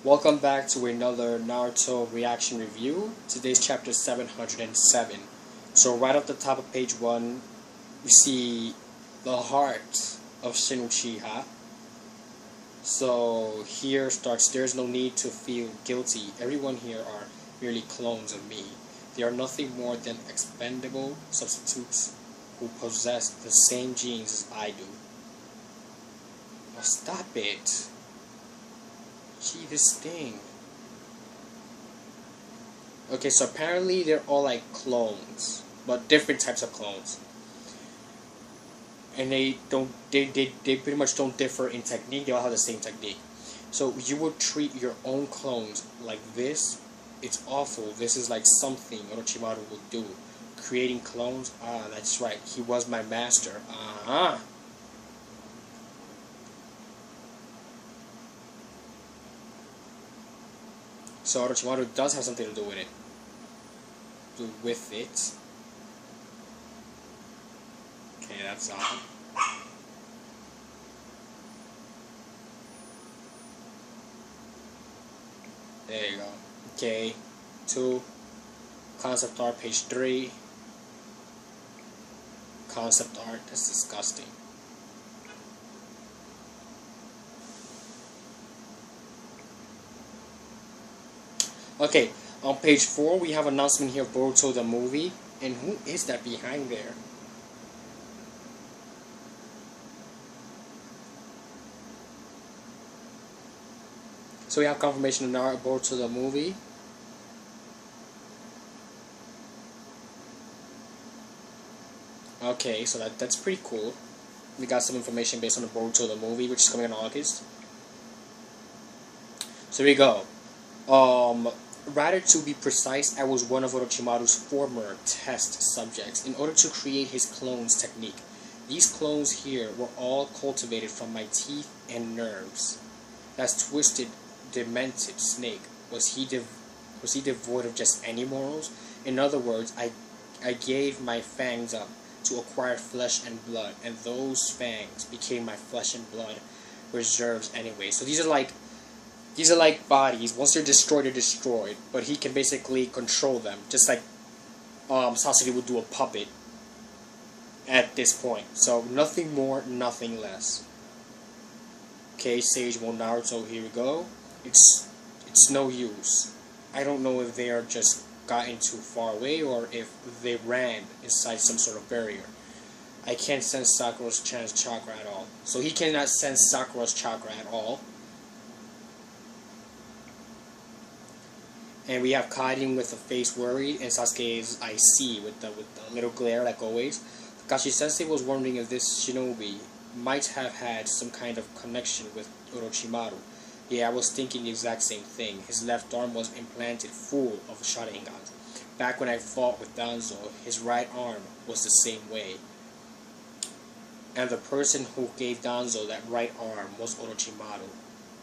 Welcome back to another Naruto reaction review. Today's chapter 707. So right off the top of page 1, we see the heart of Shin Uchiha. So here starts, there's no need to feel guilty. Everyone here are merely clones of me. They are nothing more than expendable substitutes who possess the same genes as I do. Now stop it. Gee, this thing. Okay, so apparently they're all like clones, but different types of clones. And they pretty much don't differ in technique. They all have the same technique. So you would treat your own clones like this. It's awful. This is like something Orochimaru would do. Creating clones. Ah, that's right. He was my master. So Orochimaru does have something to do with it. Okay, that's odd. There you go. Okay, 2. Concept art, page 3. Concept art, that's disgusting. Okay, on page 4 we have announcement here of Boruto the movie. And who is that behind there? So we have confirmation of Boruto the movie. Okay, so that's pretty cool. We got some information based on the Boruto the movie, which is coming in August. So here we go. Rather to be precise, I was one of Orochimaru's former test subjects in order to create his clones technique. These clones here were all cultivated from my teeth and nerves. That twisted, demented snake, was he devoid of just any morals? In other words, I gave my fangs up to acquire flesh and blood, and those fangs became my flesh and blood reserves anyway. So these are like bodies. Once they're destroyed, but he can basically control them, just like Sasuke would do a puppet at this point. So nothing more, nothing less. Okay, Sage 1 Naruto, here we go. It's no use. I don't know if they are just gotten too far away or if they ran inside some sort of barrier. I can't sense Sakura's chakra at all. So he cannot sense Sakura's chakra at all. And we have Kaiden with a face worried, and Sasuke's I see with the little glare like always. Kakashi Sensei was wondering if this shinobi might have had some kind of connection with Orochimaru. Yeah, I was thinking the exact same thing. His left arm was implanted full of Sharingans. Back when I fought with Danzo, his right arm was the same way. And the person who gave Danzo that right arm was Orochimaru.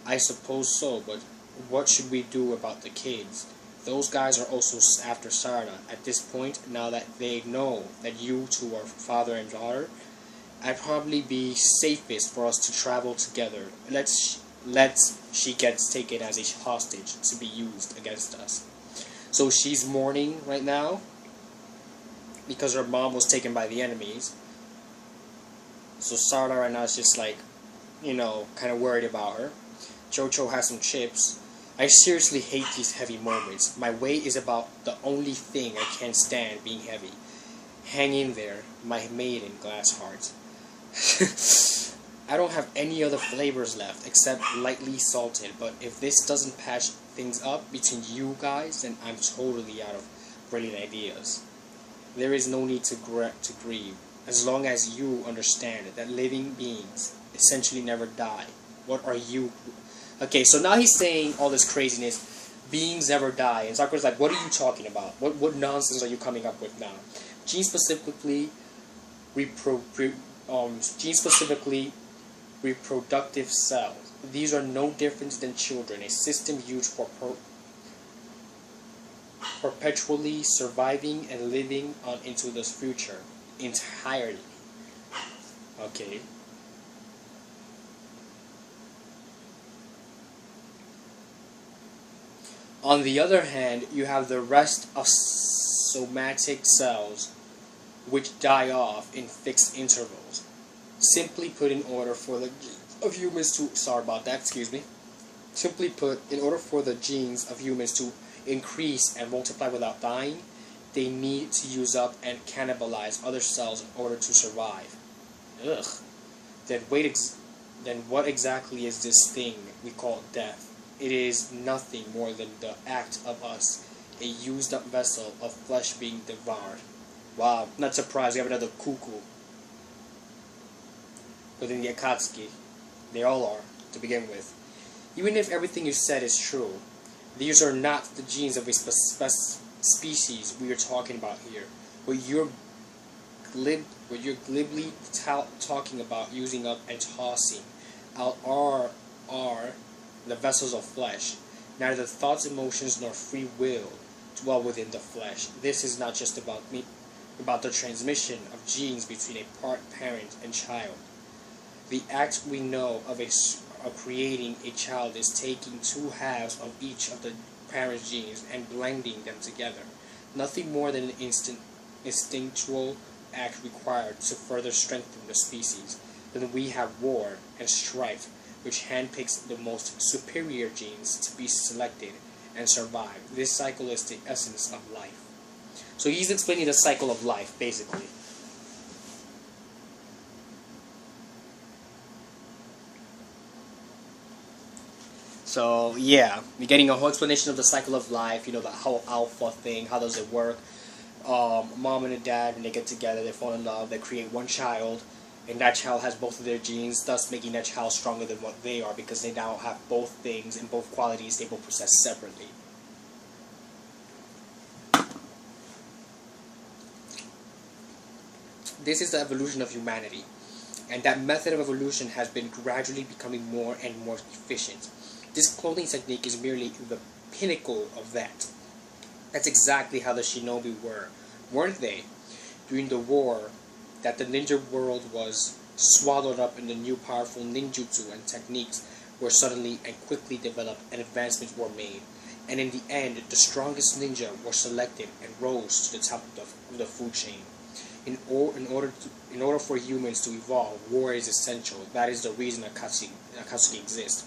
I suppose so, but what should we do about the kids? Those guys are also after Sarada. At this point, now that they know that you two are father and daughter, I'd probably be safest for us to travel together. She gets taken as a hostage to be used against us. So she's mourning right now because her mom was taken by the enemies. So Sarada right now is just like, kind of worried about her. Jojo has some chips. I seriously hate these heavy moments. My weight is about the only thing I can't stand being heavy. Hang in there, my maiden glass heart. I don't have any other flavors left except lightly salted, but if this doesn't patch things up between you guys, then I'm totally out of brilliant ideas. There is no need to grieve, as long as you understand that living beings essentially never die. What are you... Okay, so now he's saying all this craziness, beings never die, and Sakura's like, what are you talking about? What nonsense are you coming up with now? Gene-specifically reproductive cells. These are no different than children, a system used for perpetually surviving and living on into the future entirely. Okay. On the other hand, you have the rest of somatic cells which die off in fixed intervals. Simply put, in order for the of humans to Simply put, in order for the genes of humans to increase and multiply without dying, they need to use up and cannibalize other cells in order to survive. Ugh. Then what exactly is this thing we call death? It is nothing more than the act of us, a used up vessel of flesh being devoured. Wow, not surprised we have another cuckoo within the Akatsuki. They all are, to begin with. Even if everything you said is true, these are not the genes of a species we are talking about here. What you're glibly talking about using up and tossing out are the vessels of flesh. Neither thoughts, emotions, nor free will dwell within the flesh. This is not just about the transmission of genes between a parent and child. The act we know of creating a child is taking two halves of each of the parent's genes and blending them together. Nothing more than an instinctual act required to further strengthen the species. Then we have war and strife, which handpicks the most superior genes to be selected and survive. This cycle is the essence of life. So he's explaining the cycle of life, basically. So yeah, you're getting a whole explanation of the cycle of life. You know, the whole alpha thing. How does it work? Mom and a dad, when they get together, they fall in love. They create one child, and that child has both of their genes, thus making that child stronger than what they are, because they now have both things and both qualities they both possess separately. This is the evolution of humanity, and that method of evolution has been gradually becoming more and more efficient. This clothing technique is merely the pinnacle of that. That's exactly how the shinobi were, weren't they? During the war, that the ninja world was swallowed up in the new powerful ninjutsu, and techniques were suddenly and quickly developed and advancements were made. And in the end, the strongest ninja were selected and rose to the top of the food chain. In order for humans to evolve, war is essential. That is the reason Akatsuki exists.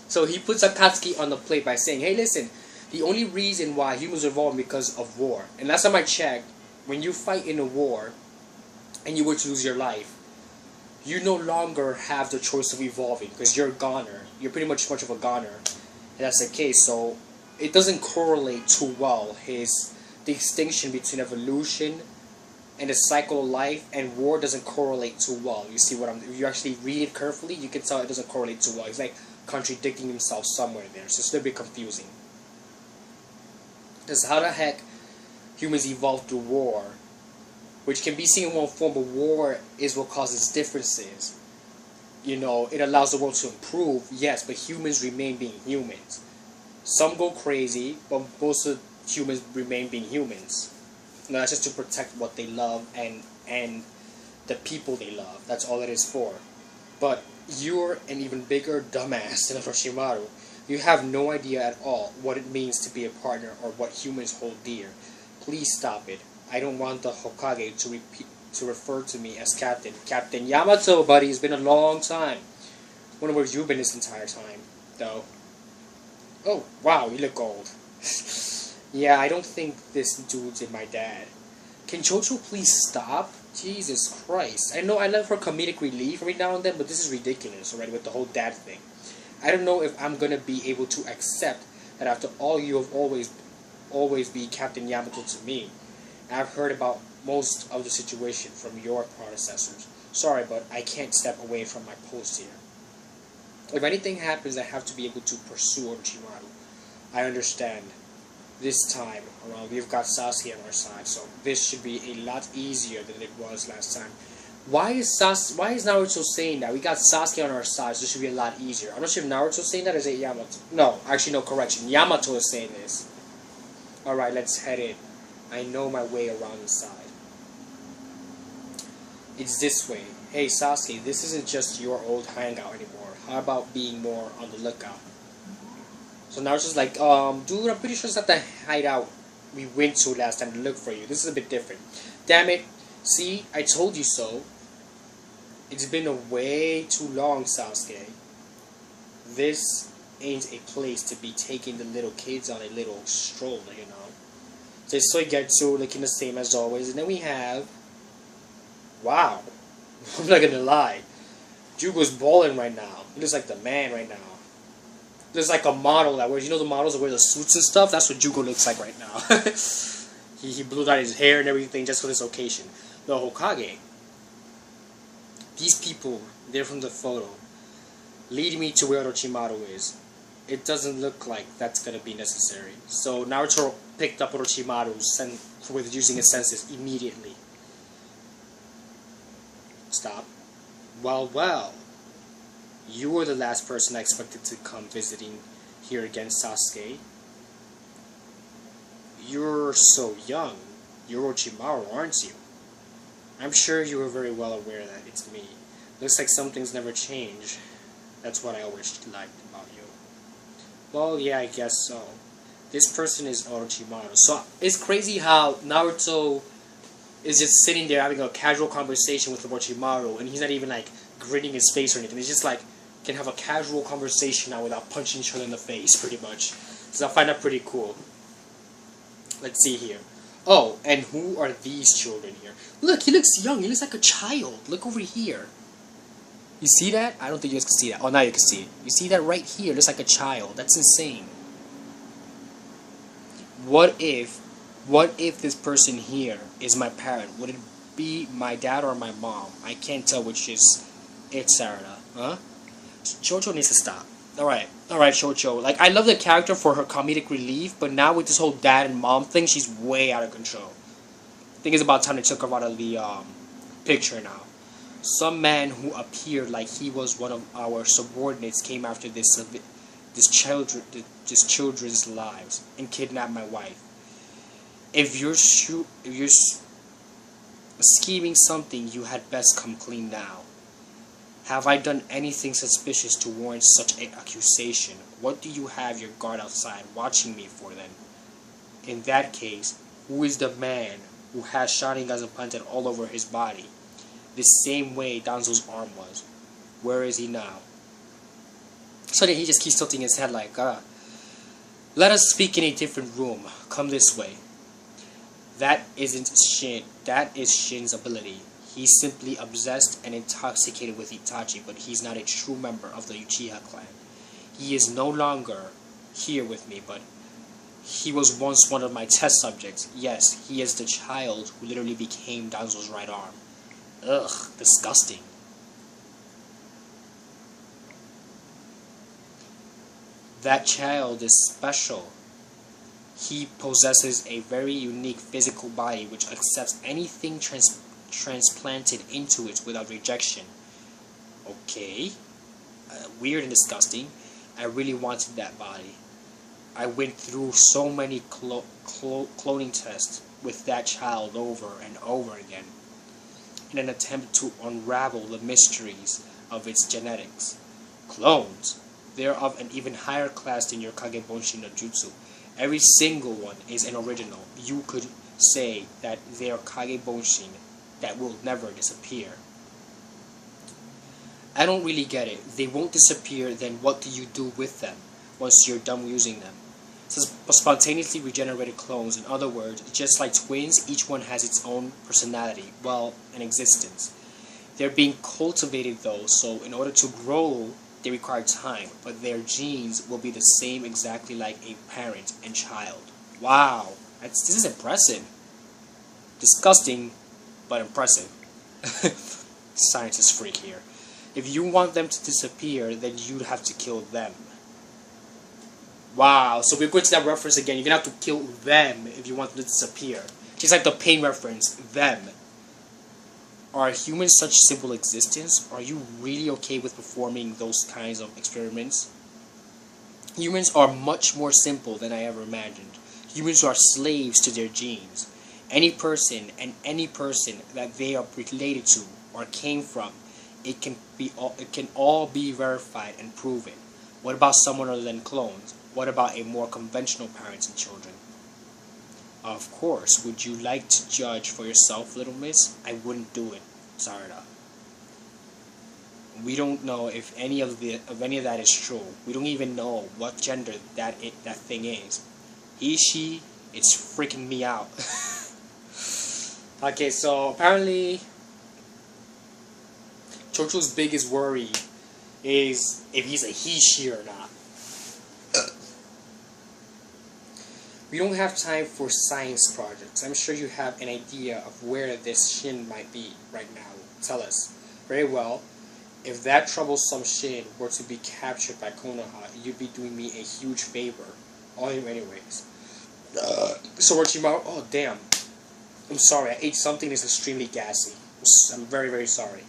So he puts Akatsuki on the plate by saying, hey listen, the only reason why humans evolved because of war. And last time I checked, when you fight in a war, and you were to lose your life, you no longer have the choice of evolving, because you're a goner. You're pretty much of a goner. And that's the case, so it doesn't correlate too well, the distinction between evolution and the cycle of life and war doesn't correlate too well. You see if you actually read it carefully, you can tell it doesn't correlate too well. It's like contradicting himself somewhere there, so it's a little bit confusing. Because how the heck humans evolved through war, which can be seen in one form, but war is what causes differences. You know, it allows the world to improve, yes, but humans remain being humans. Some go crazy, but most of humans remain being humans. No, that's just to protect what they love and the people they love. That's all it is for. But you're an even bigger dumbass than Orochimaru. You have no idea at all what it means to be a partner or what humans hold dear. Please stop it. I don't want the Hokage to refer to me as Captain. Captain Yamato, buddy. It's been a long time. Wonder where you've been this entire time, though. Oh, wow, you look old. Yeah, I don't think this dude's in my dad. Can Jojo please stop? Jesus Christ. I know I love her comedic relief every now and then, but this is ridiculous already with the whole dad thing. I don't know if I'm gonna be able to accept that after all you have always be Captain Yamato to me. I've heard about most of the situation from your predecessors. Sorry, but I can't step away from my post here. If anything happens, I have to be able to pursue Orochimaru. I understand. This time around, we've got Sasuke on our side, so this should be a lot easier than it was last time. Why is Naruto saying that? We got Sasuke on our side, so this should be a lot easier. I'm not sure if Naruto's saying that or is it Yamato. No, actually no, correction. Yamato is saying this. Alright, let's head in. I know my way around inside. It's this way. Hey Sasuke, this isn't just your old hangout anymore. How about being more on the lookout? So now it's just like, dude, I'm pretty sure it's not the hideout we went to last time to look for you. This is a bit different. Damn it. See, I told you so. It's been a way too long, Sasuke. This ain't a place to be taking the little kids on a little stroll, you know. So Soigetsu looking the same as always. And then we have... Wow. I'm not gonna lie. Jugo's balling right now. He looks like the man right now. There's like a model that wears, you know the models that wear the suits and stuff? That's what Jugo looks like right now. he blew out his hair and everything just for this occasion. The Hokage. These people, they're from the photo. Lead me to where Orochimaru is. It doesn't look like that's gonna be necessary. So Naruto picked up Orochimaru with using his senses immediately. Stop. Well. You were the last person I expected to come visiting here again, Sasuke. You're so young. You're Orochimaru, aren't you? I'm sure you were very well aware that it's me. Looks like some things never change. That's what I always liked about you. Well, yeah, I guess so. This person is Orochimaru. So it's crazy how Naruto is just sitting there having a casual conversation with Orochimaru, and he's not even like gritting his face or anything. He's just like can have a casual conversation now without punching each other in the face, pretty much. So I find that pretty cool. Let's see here. Oh, and who are these children here? Look, he looks young. He looks like a child. Look over here. You see that? I don't think you guys can see that. Oh, now you can see it. You see that right here? Looks like a child. That's insane. What if this person here is my parent? Would it be my dad or my mom? I can't tell which is it, Sarada. Huh? Chocho needs to stop. Alright, Chocho. Like, I love the character for her comedic relief, but now with this whole dad and mom thing, she's way out of control. I think it's about time they took her out of the picture now. Some man who appeared like he was one of our subordinates came after this children's lives and kidnapped my wife. If you're scheming something, you had best come clean now. Have I done anything suspicious to warrant such an accusation? What do you have your guard outside watching me for then? In that case, who is the man who has Sharingan planted all over his body? The same way Danzo's arm was. Where is he now? So then he just keeps tilting his head like, let us speak in a different room. Come this way. That isn't Shin. That is Shin's ability. He's simply obsessed and intoxicated with Itachi, but he's not a true member of the Uchiha clan. He is no longer here with me, but he was once one of my test subjects. Yes, he is the child who literally became Danzo's right arm. Ugh, disgusting. That child is special. He possesses a very unique physical body which accepts anything transplanted into it without rejection. Okay. Weird and disgusting. I really wanted that body. I went through so many cloning tests with that child over and over again in an attempt to unravel the mysteries of its genetics. Clones. They're of an even higher class than your Kagebonshin no Jutsu. Every single one is an original. You could say that they are Kagebonshin that will never disappear. I don't really get it. They won't disappear, then what do you do with them once you're done using them? So spontaneously regenerated clones, in other words, just like twins, each one has its own personality, well, an existence. They're being cultivated though, so in order to grow, they require time, but their genes will be the same exactly like a parent and child. Wow, this is impressive. Disgusting, but impressive. Scientist freak here. If you want them to disappear, then you'd have to kill them. Wow, so we're going to that reference again. You're going to have to kill them if you want them to disappear. Just like the pain reference, them. Are humans such simple existence? Are you really okay with performing those kinds of experiments? Humans are much more simple than I ever imagined. Humans are slaves to their genes. Any person and any person that they are related to or came from, it can all be verified and proven. What about someone other than clones? What about a more conventional parents and children? Of course, would you like to judge for yourself, little miss? I wouldn't do it, Sarada. We don't know if any of that is true. We don't even know what gender that thing is. He, she, it's freaking me out. Okay, so apparently Chocho's biggest worry is if he's a he, she, or not. We don't have time for science projects. I'm sure you have an idea of where this Shin might be right now. Tell us. Very well. If that troublesome Shin were to be captured by Konoha, you'd be doing me a huge favor. Anyways. So Orochimaru, oh damn. I'm sorry, I ate something that's extremely gassy. I'm very, very sorry.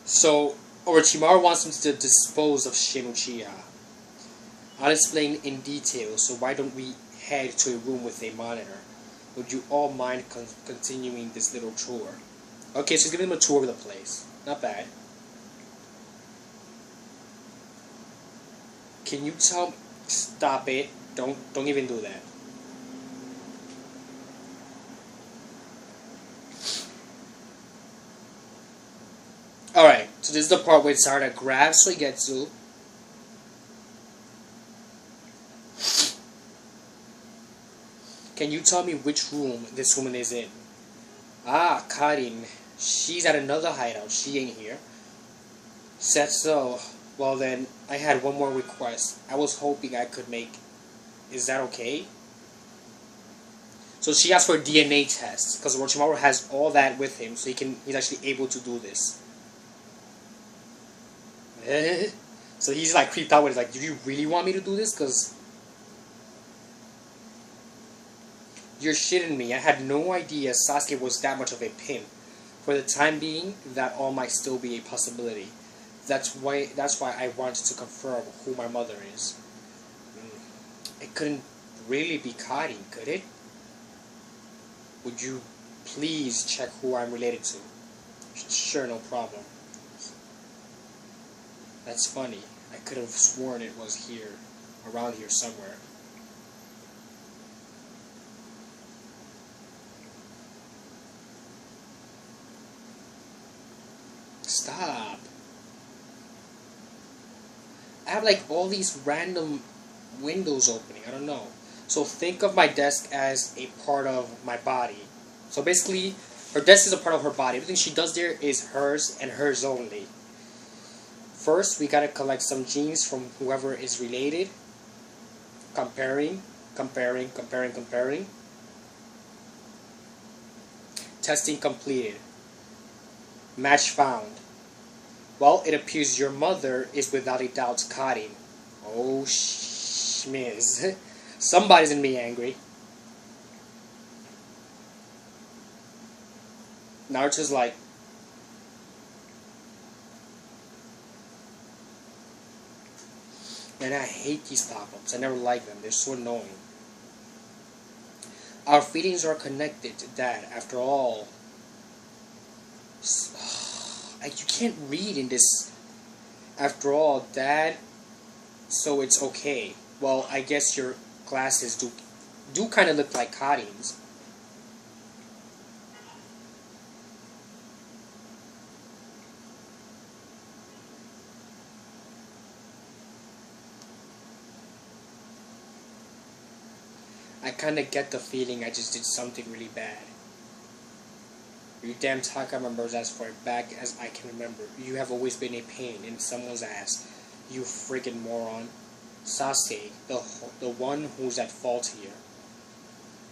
So, Orochimaru wants him to dispose of Shin Uchiha. I'll explain in detail, so why don't we head to a room with a monitor? Would you all mind continuing this little tour? Okay, so he's giving him a tour of the place. Not bad. Can you tell... Stop it. Don't even do that. Alright, so this is the part where Sarada grabs Soigetsu. Can you tell me which room this woman is in? Ah, Karin. She's at another hideout. She ain't here. Said so. Well then, I had one more request. I was hoping I could make... Is that okay? So she asked for a DNA test, because Orochimaru has all that with him, so he's actually able to do this. So he's like creeped out with it, like, do you really want me to do this? Because... You're shitting me. I had no idea Sasuke was that much of a pimp. For the time being, that all might still be a possibility. That's why I wanted to confirm who my mother is. It couldn't really be Karin, could it? Would you please check who I'm related to? Sure, no problem. That's funny. I could have sworn it was here, around here somewhere. Stop. I have like all these random windows opening. I don't know. So think of my desk as a part of my body. So basically, her desk is a part of her body. Everything she does there is hers and hers only. First, we gotta collect some genes from whoever is related. Comparing. Testing completed. Match found. Well, it appears your mother is without a doubt Karin. Oh, schmiz. Somebody's in me angry. Naruto's like... Man, I hate these pop-ups. I never like them. They're so annoying. Our feelings are connected, Dad. After all... You can't read in this. After all, Dad, so it's okay. Well, I guess your glasses do kind of look like Karin's. I kind of get the feeling I just did something really bad. You damn Taka members as far back as I can remember. You have always been a pain in someone's ass. You friggin' moron. Sasuke, the one who's at fault here.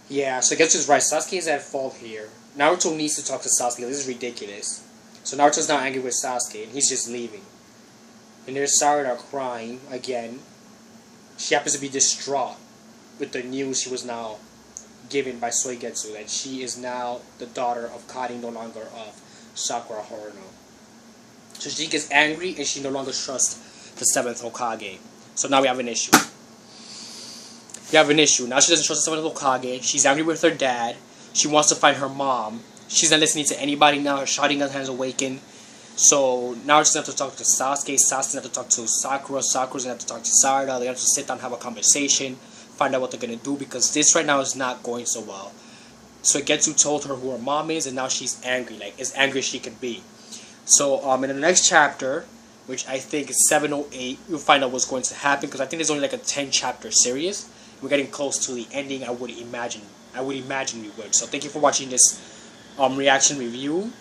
Yeah, so I guess it's right. Sasuke is at fault here. Naruto needs to talk to Sasuke. This is ridiculous. So Naruto's not angry with Sasuke, and he's just leaving. And there's Sarada crying again. She happens to be distraught with the news she was now given by Soigetsu, that she is now the daughter of Karin, no longer of Sakura Haruno. So she gets angry and she no longer trusts the 7th Hokage. So now we have an issue. Now she doesn't trust the 7th Hokage. She's angry with her dad. She wants to find her mom. She's not listening to anybody now. Her Sharingan has awakened. So now she's gonna have to talk to Sasuke. Sasuke's gonna have to talk to Sakura. Sakura's gonna have to talk to Sarada. They have to sit down and have a conversation, find out what they're gonna do, because this right now is not going so well. So Getsu told her who her mom is, and now she's angry, like as angry as she can be. So in the next chapter, which I think is 708, you'll find out what's going to happen, because I think there's only like a 10-chapter series. We're getting close to the ending. I would imagine we would. So thank you for watching this reaction review,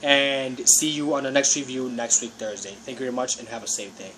and see you on the next review next week Thursday. Thank you very much, and have a safe day.